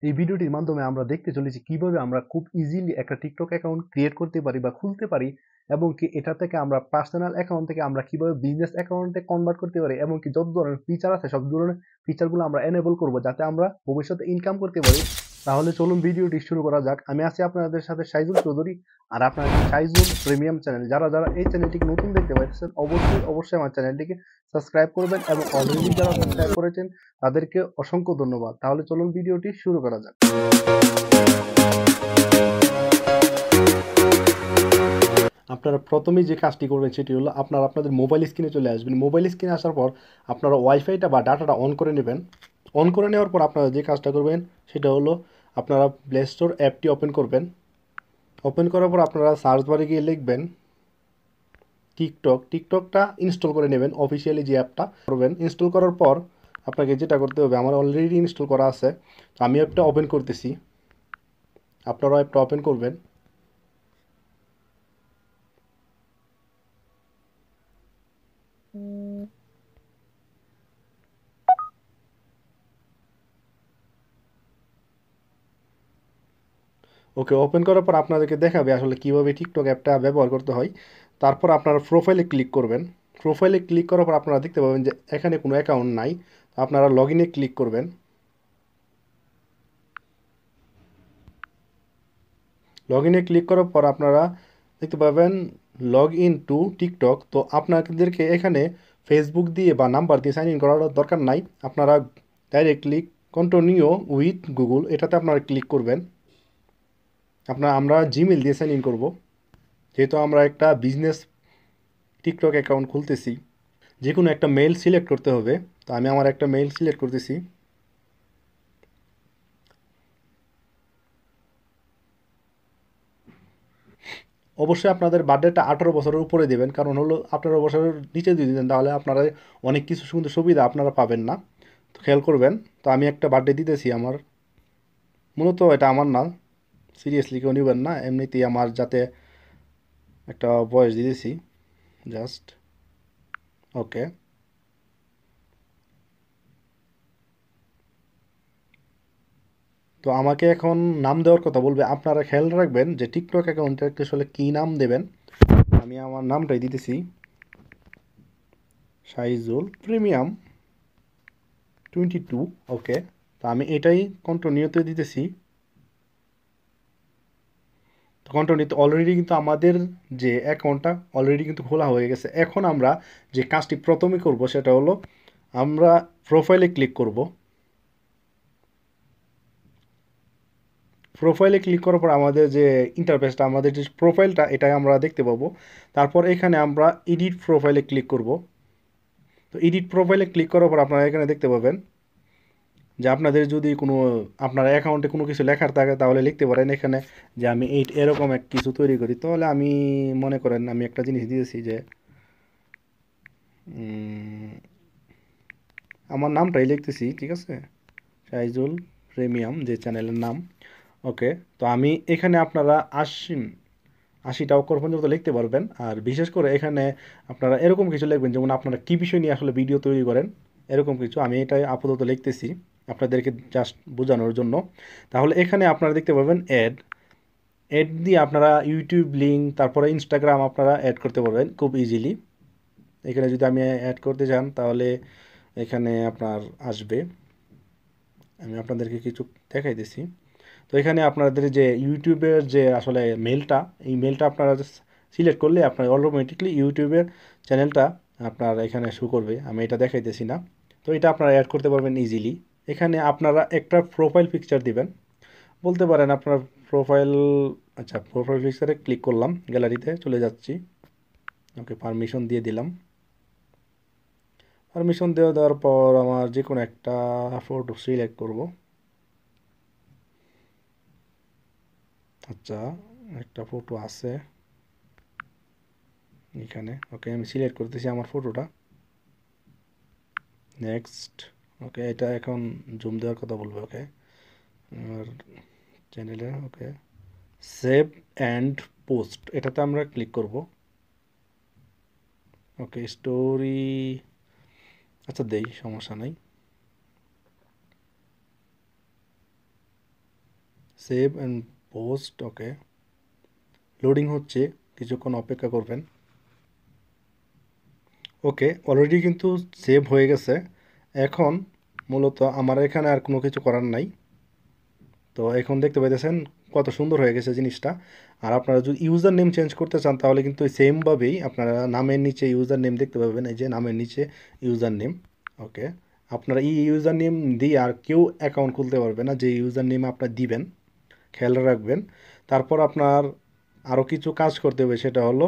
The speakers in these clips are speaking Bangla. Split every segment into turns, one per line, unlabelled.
এই ভিডিওটির মাধ্যমে আমরা দেখতে চলেছি কিভাবে আমরা খুব ইজিলি একটা টিকটক অ্যাকাউন্ট ক্রিয়েট করতে পারি বা খুলতে পারি, এবং কি এটা থেকে আমরা পার্সোনাল অ্যাকাউন্ট থেকে আমরা কিভাবে বিজনেস অ্যাকাউন্টে কনভার্ট করতে পারি, এবং কি যত ধরনের ফিচার আছে সব ধরনের ফিচারগুলো আমরা এনেবল করব যাতে আমরা ভবিষ্যতে ইনকাম করতে পারি। তাহলে চলুন ভিডিওটি শুরু করা যাক। আমি আছি আপনাদের সাথে সাইজুল চৌধুরী, আর আপনার সাইজুল প্রিমিয়াম চ্যানেল। যারা যারা এই চ্যানেলটিকে নতুন দেখতে পাচ্ছেন অবশ্যই অবশ্যই আমার চ্যানেলটিকে সাবস্ক্রাইব করবেন, এবং অলরেডি যারা সাবস্ক্রাইব করেছেন তাদেরকে অসংখ্য ধন্যবাদ। তাহলে চলুন ভিডিওটি শুরু করা যাক। আপনারা প্রথমেই যে কাজটি করবেন সেটি হলো আপনারা আপনাদের মোবাইল স্ক্রিনে চলে আসবেন। মোবাইল স্ক্রিনে আসার পর আপনারা ওয়াইফাইটা বা ডাটাটা অন করে নেবেন। অন করে নেওয়ার পর আপনারা যে কাজটা করবেন সেটা হলো আপনারা প্লে স্টোর অ্যাপটি ওপেন করবেন। ওপেন করার পর আপনারা সার্চ বারে গিয়ে লিখবেন টিকটকটা ইনস্টল করে নেবেন। অফিসিয়ালি যে অ্যাপটা করবেন, ইনস্টল করার পর আপনাকে যেটা করতে হবে, আমার অলরেডি ইনস্টল করা আছে, তো আমি অ্যাপটা ওপেন করতেছি, আপনারাও অ্যাপটা ওপেন করবেন। ওকে, ওপেন করার পর আপনাদেরকে দেখাবে আসলে কীভাবে টিকটক অ্যাপটা ব্যবহার করতে হয়। তারপর আপনারা প্রোফাইলে ক্লিক করবেন। প্রোফাইলে ক্লিক করার পর আপনারা দেখতে পাবেন যে এখানে কোনো অ্যাকাউন্ট নাই। আপনারা লগ ইনে ক্লিক করবেন। লগ ইনে ক্লিক করার পর আপনারা দেখতে পাবেন লগ ইন টু টিকটক। তো আপনাদেরকে এখানে ফেসবুক দিয়ে বা নাম্বার দিয়ে সাইন ইন করার দরকার নাই। আপনারা ডাইরেক্টলি কন্টিনিউ উইথ গুগল এটাতে আপনারা ক্লিক করবেন। আমরা জিমেল দিয়ে সাইন ইন করবো, যেহেতু আমরা একটা বিজনেস টিকটক অ্যাকাউন্ট খুলতেছি। যে কোনো একটা মেইল সিলেক্ট করতে হবে। তো আমি আমার একটা মেইল সিলেক্ট করতেছি। অবশ্যই আপনাদের বার্থডেটা 18 বছরের উপরে দেবেন, কারণ হলো 18 বছরের নিচে যদি দেন তাহলে আপনারা অনেক কিছু সুন্দর সুবিধা আপনারা পাবেন না। তো খেয়াল করবেন। তো আমি একটা বার্থডে দিতেছি আমার, মূলত এটা আমার না, সিরিয়াসলি কেউ নেবেন না, এমনিতেই আমার যাতে একটা বয়স দিতেছি জাস্ট। ওকে, তো আমাকে এখন নাম দেওয়ার কথা বলবে। আপনারা খেয়াল রাখবেন যে টিকটক অ্যাকাউন্টে আসলে কী নাম দেবেন। আমি আমার নামটাই দিতেছি, সাইজুল প্রিমিয়াম 22। ওকে, তো আমি এটাই কন্টিনিউতে দিতেছি। তো কন্টিনিউতে অলরেডি কিন্তু আমাদের যে অ্যাকাউন্টটা অলরেডি কিন্তু খোলা হয়ে গেছে। এখন আমরা যে কাজটি প্রথমে করব সেটা হলো আমরা প্রোফাইলে ক্লিক করব। প্রোফাইলে ক্লিক করার পর আমাদের যে ইন্টারফেসটা, আমাদের যে প্রোফাইলটা, এটাই আমরা দেখতে পাবো। তারপর এখানে আমরা এডিট প্রোফাইলে ক্লিক করব। তো এডিট প্রোফাইলে ক্লিক করার পর আপনারা এখানে দেখতে পাবেন যে আপনাদের যদি কোনো আপনার অ্যাকাউন্টে কোনো কিছু লেখার থাকে তাহলে লিখতে পারেন এখানে যে আমি এরকম এক কিছু তৈরি করি। তাহলে আমি মনে করেন আমি একটা জিনিস দিয়েছি যে আমার নামটাই লিখতেছি, ঠিক আছে, সাইজুল প্রিমিয়াম যে চ্যানেলের নাম। ওকে, তো আমি এখানে আপনারা 80টা অক্ষর পর্যন্ত লিখতে পারবেন। আর বিশেষ করে এখানে আপনারা এরকম কিছু লিখবেন যেমন আপনারা কী বিষয় নিয়ে আসলে ভিডিও তৈরি করেন, এরকম কিছু। আমি এটাই আপাতত লিখতেছি আপনাদেরকে জাস্ট বোঝানোর জন্য। তাহলে এখানে আপনারা দেখতে পাবেন অ্যাড দিয়ে আপনারা ইউটিউব লিঙ্ক, তারপরে ইনস্টাগ্রাম আপনারা অ্যাড করতে পারবেন খুব ইজিলি। এখানে যদি আমি অ্যাড করতে চান তাহলে এখানে আপনার আসবে, আমি আপনাদেরকে কিছু দেখাই দিছি। তো এখানে আপনাদের যে ইউটিউবের যে আসলে মেলটা, এই মেলটা আপনারা সিলেক্ট করলে আপনার অটোমেটিকলি ইউটিউবের চ্যানেলটা আপনার এখানে শো করবে। আমি এটা দেখাইতেছি না। তো এটা আপনারা অ্যাড করতে পারবেন ইজিলি। এখানে আপনারা একটা প্রোফাইল পিকচার দিবেন, বলতে পারেন আপনার প্রোফাইল। আচ্ছা, প্রোফাইল পিকচারে ক্লিক করলাম, গ্যালারিতে চলে যাচ্ছি। ওকে, পারমিশন দিয়ে দিলাম। পারমিশন দেওয়ার পর আমার যে কোনো একটা ফটো সিলেক্ট করব। আচ্ছা, একটা ফটো আছে এখানে। ওকে, আমি সিলেক্ট করতেছি আমার ফটোটা। নেক্সট। ওকে, এটা এখন জুম দেওয়ার কথা বলবে। ওকে, আর চ্যানেলে ওকে সেভ অ্যান্ড পোস্ট এটাতে আমরা ক্লিক করব। ওকে, স্টোরি, আচ্ছা দেই, সমস্যা নাই। Save and post. Okay, loading হচ্ছে, কিছুক্ষণ অপেক্ষা করবেন। ওকে, অলরেডি কিন্তু সেভ হয়ে গেছে। এখন মূলত আমার এখানে আর কোনো কিছু করার নাই। তো এখন দেখতে পাইতেছেন কত সুন্দর হয়ে গেছে জিনিসটা। আর আপনারা যদি ইউজার নেম চেঞ্জ করতে চান তাহলে কিন্তু সেমভাবেই আপনারা নামের নিচে ইউজার নেম দেখতে পাবেন, এই যে নামের নিচে ইউজার নেম। ওকে, আপনারা এই ইউজার নেম দিয়ে আর কেউ অ্যাকাউন্ট খুলতে পারবে না, যে ইউজার নেম আপনার দিবেন খেয়াল রাখবেন। তারপর আপনার আরও কিছু কাজ করতে হবে, সেটা হলো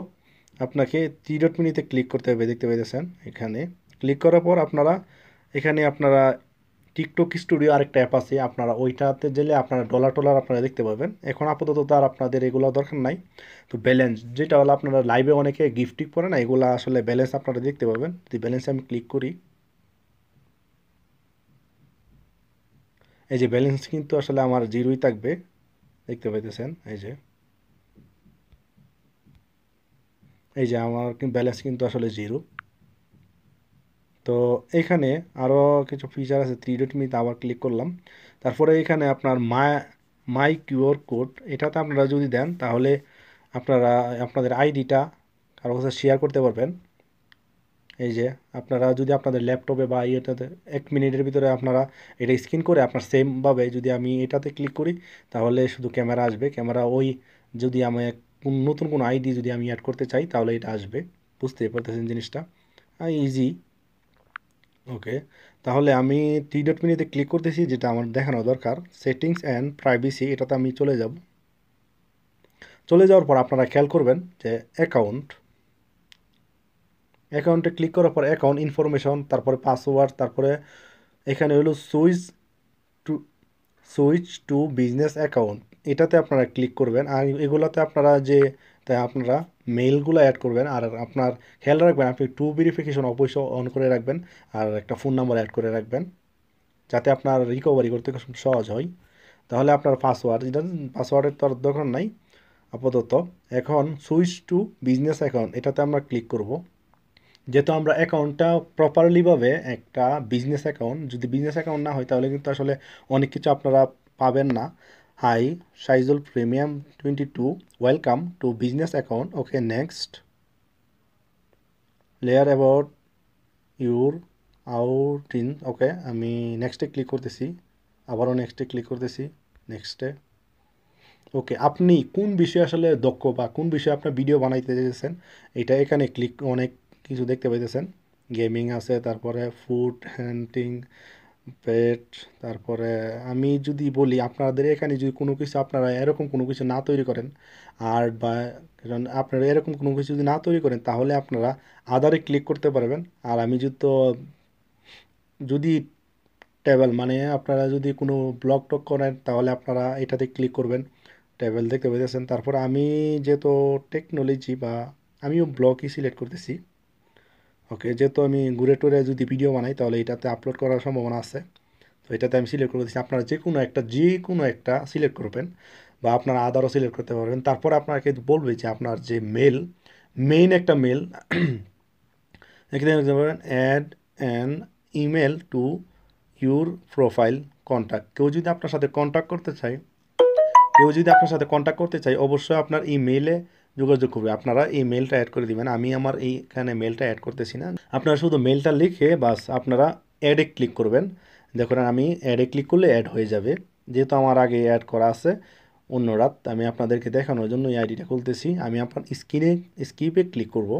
আপনাকে থ্রি ডট মেনুতে ক্লিক করতে হবে, দেখতে পাইতেছেন এখানে। ক্লিক করার পর এখানে আপনারা টিকটক স্টুডিও আরেকটা অ্যাপ আছে, আপনারা ওইটাতে গেলে আপনারা ডলার টলার আপনারা দেখতে পাবেন। এখন আপাতত তার আপনাদের এগুলো দরকার নাই। তো ব্যালেন্স যেটা হলো, আপনারা লাইভে অনেকে গিফট টিপ করে না, এগুলো আসলে ব্যালেন্স আপনারা দেখতে পাবেন। যদি ব্যালেন্সে আমি ক্লিক করি, এই যে ব্যালেন্স কিন্তু আসলে আমার জিরোই থাকবে, দেখতে পাইতেছেন। এই যে আমার ব্যালেন্স কিন্তু আসলে জিরো। তো এখানে আরও কিছু ফিচার আছে, থ্রি ডট মেনুতে আবার ক্লিক করলাম। তারপরে এখানে আপনার মাই কিউআর কোড, এটাতে আপনারা যদি দেন তাহলে আপনারা আপনাদের আইডিটা কারো কাছে শেয়ার করতে পারবেন। এই যে আপনারা যদি আপনাদের ল্যাপটপে বা ইয়েটাতে 1 মিনিটের ভিতরে আপনারা এটা স্ক্যান করে আপনার সেমভাবে যদি আমি এটাতে ক্লিক করি তাহলে শুধু ক্যামেরা আসবে। ক্যামেরা ওই যদি আমি নতুন কোনো আইডি যদি আমি অ্যাড করতে চাই তাহলে এটা আসবে। বুঝতে পারতেছেন জিনিসটা ইজি। ওকে, তাহলে আমি থ্রি ডট মেনুতে ক্লিক করতেছি, যেটা আমার দেখানো দরকার সেটিংস অ্যান্ড প্রাইভেসি, এটাতে আমি চলে যাব। চলে যাওয়ার পর আপনারা খেয়াল করবেন যে অ্যাকাউন্টে ক্লিক করার পর অ্যাকাউন্ট ইনফরমেশন, তারপরে পাসওয়ার্ড, তারপরে এখানে হলো to switch to business account, এটাতে আপনারা ক্লিক করবেন। আর এগুলোতে আপনারা তাই আপনারা মেইলগুলো অ্যাড করবেন। আর আপনার খেয়াল রাখবেন আপনি টু ভেরিফিকেশন অবশ্যই অন করে রাখবেন, আর একটা ফোন নাম্বার অ্যাড করে রাখবেন যাতে আপনার রিকভারি করতে সহজ হয়। তাহলে আপনার পাসওয়ার্ডের তো আর দরকার নাই আপাতত। এখন সুইচ টু বিজনেস অ্যাকাউন্ট, এটাতে আমরা ক্লিক করব। যেহেতু আমরা অ্যাকাউন্টটা প্রপারলিভাবে একটা বিজনেস অ্যাকাউন্ট, যদি বিজনেস অ্যাকাউন্ট না হয় তাহলে কিন্তু আসলে অনেক কিছু আপনারা পাবেন না। Hi Saizul premium 22, welcome to business account. Okay, next layer about your outing. Okay, আমি নেক্সটে ক্লিক করতেছি, আবারও নেক্সটে ক্লিক করতেছি, নেক্সটে। ওকে, আপনি কোন বিষয়ে আসলে দক্ষ বা কোন বিষয়ে আপনার ভিডিও বানাইতে চাইছেন এটা এখানে অনেক কিছু দেখতে পাইতেছেন। গেমিং আছে, তারপরে ফুড হান্টিং, পেট, তারপরে আমি যদি বলি আপনাদের এখানে যদি কোনো কিছু আপনারা এরকম কোনো কিছু না তৈরি করেন, আর্ট বা আপনারা এরকম কোনো কিছু যদি না তৈরি করেন তাহলে আপনারা আদারে ক্লিক করতে পারবেন। আর আমি যদি টেবিল মানে আপনারা যদি কোনো ব্লগ টক করেন তাহলে আপনারা এটাতে ক্লিক করবেন, টেবিল দেখতে পেয়েছেন। তারপর আমি যেহেতু টেকনোলজি বা আমিও ব্লগই সিলেক্ট করতেছি। ওকে, যেহেতু আমি ঘুরে টুরে যদি ভিডিও বানাই তাহলে এটাতে আপলোড করার সম্ভাবনা আছে, তো এটাতে আমি সিলেক্ট করতেছি। আপনারা যে কোনো একটা সিলেক্ট করবেন বা আপনারা আদারও সিলেক্ট করতে পারবেন। তারপর আপনাকে বলবে যে আপনার যে মেইন একটা মেল এখানে দেখতে পারেন add an email to your profile contact. কেউ যদি আপনার সাথে কন্ট্যাক্ট করতে চায় অবশ্যই আপনার ইমেইলে যোগাযোগ করবে। আপনারা এই মেলটা অ্যাড করে দিবেন। আমি আমার এইখানে মেলটা অ্যাড করতেছি না, আপনারা শুধু মেলটা লিখে বাস আপনারা অ্যাডে ক্লিক করবেন। দেখুন আমি অ্যাডে ক্লিক করলে অ্যাড হয়ে যাবে, যেহেতু আমার আগে অ্যাড করা আছে অন্য রাত। আমি আপনাদেরকে দেখানোর জন্য এই আইডিটা খুলতেছি। আমি আপনার স্কিপে ক্লিক করব।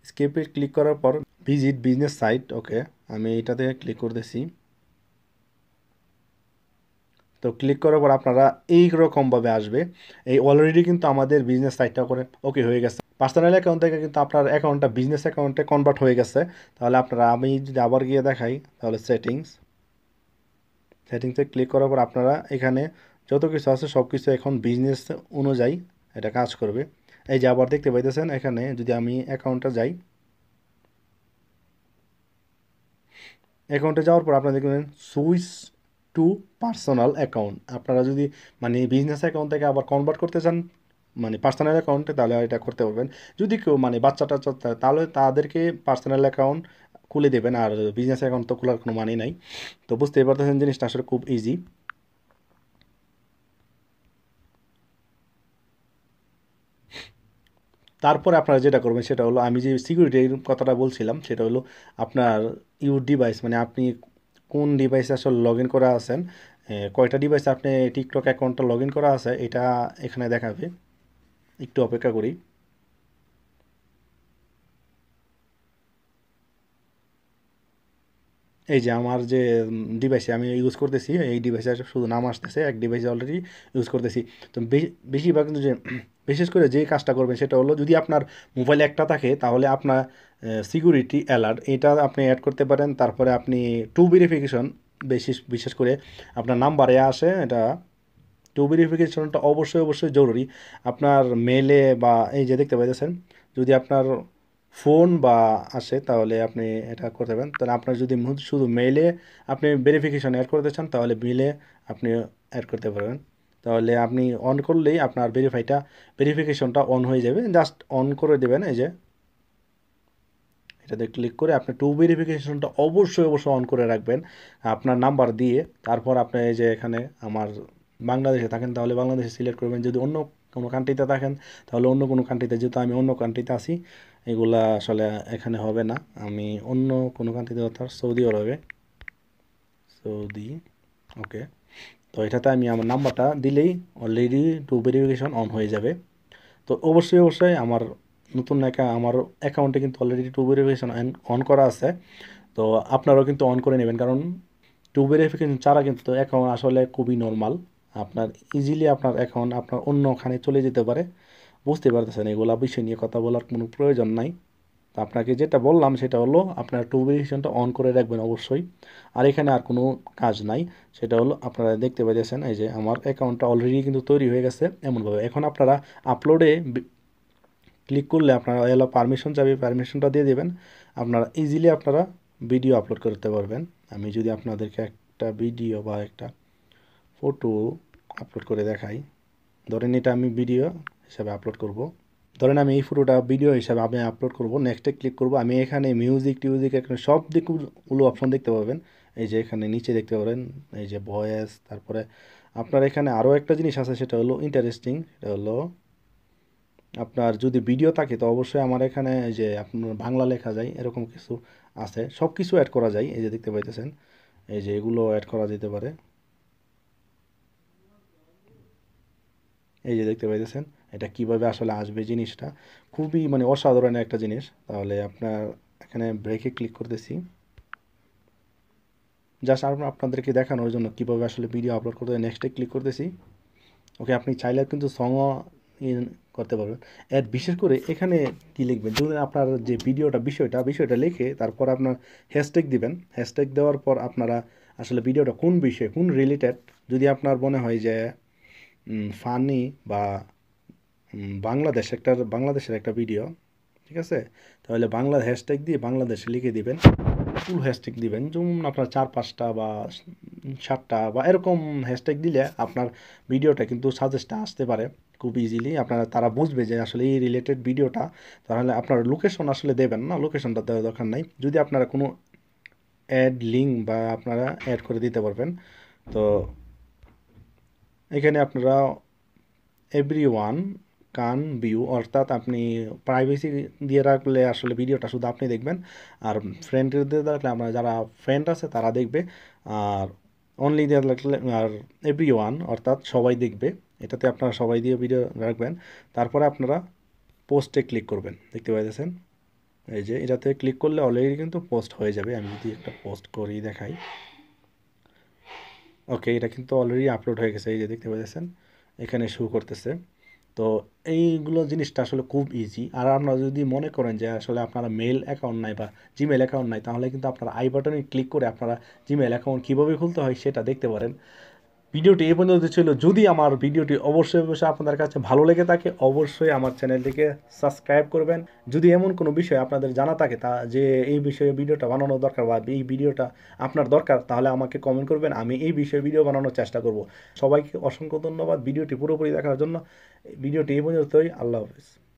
স্কিপে ক্লিক করার পর ভিজিট বিজনেস সাইট। ওকে, আমি এটাতে ক্লিক করতেছি। তো ক্লিক করার পর আপনারা এইরকমভাবে আসবে। এই অলরেডি কিন্তু আমাদের বিজনেস সাইটটা করে ওকে হয়ে গেছে। পার্সোনাল অ্যাকাউন্ট থেকে কিন্তু আপনার অ্যাকাউন্টটা বিজনেস অ্যাকাউন্টে কনভার্ট হয়ে গেছে। তাহলে আমি যদি আবার গিয়ে দেখাই তাহলে সেটিংসে ক্লিক করার পর আপনারা এখানে যত কিছু আছে সব কিছু এখন বিজনেস অনুযায়ী এটা কাজ করবে। এই যে আবার দেখতে পাইতেছেন এখানে যদি আমি অ্যাকাউন্টে যাওয়ার পর আপনারা দেখবেন সুইচ টু পার্সোনাল অ্যাকাউন্ট। আপনারা যদি মানে বিজনেস অ্যাকাউন্ট থেকে আবার কনভার্ট করতে চান মানে পার্সোনাল অ্যাকাউন্টে তাহলে এটা করতে পারবেন। যদি কেউ মানে বাচ্চা টাচ্চা তাহলে তাদেরকে পার্সোনাল অ্যাকাউন্ট খুলে দেবেন, আর বিজনেস অ্যাকাউন্ট তো খোলার কোনো মানে নাই। তো বুঝতেই পারতেছেন জিনিসটা আসলে খুব ইজি। তারপরে আপনারা যেটা করবেন সেটা হলো আমি যে সিকিউরিটির কথাটা বলছিলাম সেটা হলো আপনার ইউর ডিভাইস মানে আপনি কোন ডিভাইসে আসলে লগ ইন করা আছেন, কয়টা ডিভাইসে আপনি টিকটক অ্যাকাউন্টটা লগ ইন করা আছে এটা এখানে দেখাবে। একটু অপেক্ষা করি। এই যে আমার যে ডিভাইসে আমি ইউজ করতেছি এই ডিভাইসে শুধু নাম আসতেছে, এক ডিভাইসে অলরেডি ইউজ করতেছি। তো বেশিরভাগ কিন্তু যে বিশেষ করে যে কাজটা করবেন সেটা হলো যদি আপনার মোবাইল একটা থাকে তাহলে আপনার সিকিউরিটি অ্যালার্ট এটা আপনি অ্যাড করতে পারেন। তারপরে আপনি টু ভেরিফিকেশন বিশেষ করে আপনার নাম্বারে আসে এটা টু ভেরিফিকেশনটা অবশ্যই অবশ্যই জরুরি। আপনার মেলে বা এই যে দেখতে পাইতেছেন যদি আপনার ফোন বা আসে তাহলে আপনি এটা করতে পারেন। তাহলে আপনার যদি শুধু মেলে আপনি ভেরিফিকেশন অ্যাড করতে চান তাহলে মেলে আপনি অ্যাড করতে পারবেন। তাহলে আপনি অন করলেই আপনার ভেরিফিকেশনটা অন হয়ে যাবে। জাস্ট অন করে দেবেন এই যে এটাতে ক্লিক করে আপনি টু ভেরিফিকেশনটা অবশ্যই অবশ্যই অন করে রাখবেন আপনার নাম্বার দিয়ে। তারপর আপনি এই যে এখানে আমার বাংলাদেশে থাকেন তাহলে বাংলাদেশে সিলেক্ট করবেন, যদি অন্য কোনো কান্ট্রিতে থাকেন তাহলে অন্য কোনো কান্ট্রিতে, যেহেতু আমি অন্য কান্ট্রিতে আছি এগুলা আসলে এখানে হবে না। আমি অন্য কোনো কান্ট্রিতে অর্থাৎ সৌদি আরবে, সৌদি, ওকে। তো এটাতে আমি আমার নাম্বারটা দিলেই অলরেডি টু ভেরিফিকেশন অন হয়ে যাবে। তো অবশ্যই অবশ্যই আমার নতুন আমার অ্যাকাউন্টে কিন্তু অলরেডি টু ভেরিফিকেশন অন করা আছে। তো আপনারাও কিন্তু অন করে নেবেন, কারণ টু ভেরিফিকেশন ছাড়া কিন্তু অ্যাকাউন্ট আসলে খুবই নর্মাল। আপনার ইজিলি আপনার অ্যাকাউন্ট আপনার অন্যখানে চলে যেতে পারে। বুঝতে পারতেছেন এগুলা বিষয় নিয়ে কথা বলার কোনো প্রয়োজন নাই। তো আপনাকে যেটা বললাম সেটা হলো আপনার টু ভেরিফিকেশনটা অন করে রাখবেন অবশ্যই। আর এখানে আর কোনো কাজ নাই, সেটা হলো আপনারা দেখতে পাইতেছেন এই যে আমার অ্যাকাউন্টটা অলরেডি কিন্তু তৈরি হয়ে গেছে এমনভাবে। এখন আপনারা আপলোডে ক্লিক করলে আপনারা এলো পারমিশন যাবে, পারমিশনটা দিয়ে দেবেন। আপনারা ইজিলি আপনারা ভিডিও আপলোড করতে পারবেন। আমি যদি আপনাদেরকে একটা ভিডিও বা একটা ফটো আপলোড করে দেখাই, ধরেন এটা আমি ভিডিও হিসাবে আপলোড করব। ধরেন আমি এই ফটোটা ভিডিও হিসাবে আমি আপলোড করব, নেক্সটে ক্লিক করব। আমি এখানে মিউজিক টিউজিক এখানে সব দিকগুলো অপশন দেখতে পাবেন। এই যে এখানে নিচে দেখতে পারেন এই যে ভয়েস। তারপরে আপনার এখানে আরও একটা জিনিস আছে সেটা হলো ইন্টারেস্টিং, সেটা হলো আপনার যদি ভিডিও থাকে তো অবশ্যই আমার এখানে এই যে আপনার বাংলা লেখা যায় এরকম কিছু আছে, সব কিছু অ্যাড করা যায়। এই যে দেখতে পাইতেছেন এই যে এগুলো অ্যাড করা যেতে পারে। এই যে দেখতে পাইতেছেন এটা কিভাবে আসলে আসবে জিনিসটা, খুবই মানে অসাধারণ একটা জিনিস। তাহলে আপনার এখানে ব্রেকে ক্লিক করতেছি জাস্ট আপনাদেরকে দেখানোর জন্য কীভাবে আসলে ভিডিও আপলোড করতে হয়। নেক্সটে ক্লিক করতেছি। ওকে, আপনি চাইলে কিন্তু সংও করতে পারবেন। এর বিশেষ করে এখানে কি লিখবেন, যদি আপনার যে ভিডিওটা বিষয়টা লিখে তারপর আপনার হ্যাশট্যাগ দিবেন। হ্যাশট্যাগ দেওয়ার পর আপনারা আসলে ভিডিওটা কোন বিষয় কোন রিলেটেড, যদি আপনার মনে হয় যে ফানি বা বাংলাদেশের একটা ভিডিও, ঠিক আছে, তাহলে বাংলা হ্যাশট্যাগ দিয়ে বাংলাদেশ লিখে দিবেন। ফুল হ্যাশট্যাগ দিবেন, যেমন আপনার 4-5টা বা 7টা বা এরকম হ্যাশট্যাগ দিলে আপনার ভিডিওটা কিন্তু সাজেস্টে আসতে পারে খুব ইজিলি। আপনারা তারা বুঝবে যে আসলে এই রিলেটেড ভিডিওটা। তাহলে আপনার লোকেশন আসলে দেবেন না, লোকেশনটা দেওয়ার দরকার নাই। যদি আপনারা কোনো অ্যাড লিঙ্ক বা আপনারা অ্যাড করে দিতে পারবেন। তো এখানে আপনারা এভরিওয়ান কান ভিউ, অর্থাৎ আপনি প্রাইভেসি দিয়ে রাখলে আসলে ভিডিওটা শুধু আপনি দেখবেন, আর ফ্রেন্ডদের দিয়ে রাখলে আপনার যারা ফ্রেন্ড আছে তারা দেখবে। আর অনলি দিয়ে রাখলে আর এভরিওয়ান অর্থাৎ সবাই দেখবে, এটাতে আপনারা সবাই দিয়ে ভিডিও রাখবেন। তারপরে আপনারা পোস্টে ক্লিক করবেন, দেখতে পাইতেছেন এই যে এটাতে ক্লিক করলে অলরেডি কিন্তু পোস্ট হয়ে যাবে। আমি যদি একটা পোস্ট করি দেখাই, ওকে, এটা কিন্তু অলরেডি আপলোড হয়ে গেছে। এই যে দেখতে পাচ্ছেন এখানে শো করতেছে। তো এইগুলো জিনিসটা আসলে খুব ইজি। আর আপনারা যদি মনে করেন যে আসলে আপনারা মেল অ্যাকাউন্ট নাই বা জিমেল অ্যাকাউন্ট নাই, তাহলে কিন্তু আপনারা আই বাটনে ক্লিক করে আপনারা জিমেল অ্যাকাউন্ট কীভাবে খুলতে হয় সেটা দেখতে পারেন। ভিডিওটি এই পর্যন্ত ছিল। যদি আমার ভিডিওটি অবশ্যই অবশ্যই আপনাদের কাছে ভালো লেগে থাকে অবশ্যই আমার চ্যানেলটিকে সাবস্ক্রাইব করবেন। যদি এমন কোনো বিষয় আপনাদের জানা থাকে তা যে এই বিষয়ে ভিডিওটা বানানো দরকার বা এই ভিডিওটা আপনার দরকার, তাহলে আমাকে কমেন্ট করবেন, আমি এই বিষয়ে ভিডিও বানানোর চেষ্টা করব। সবাইকে অসংখ্য ধন্যবাদ ভিডিওটি পুরোপুরি দেখার জন্য। ভিডিওটি এই পর্যন্তই। আল্লাহ হাফিজ।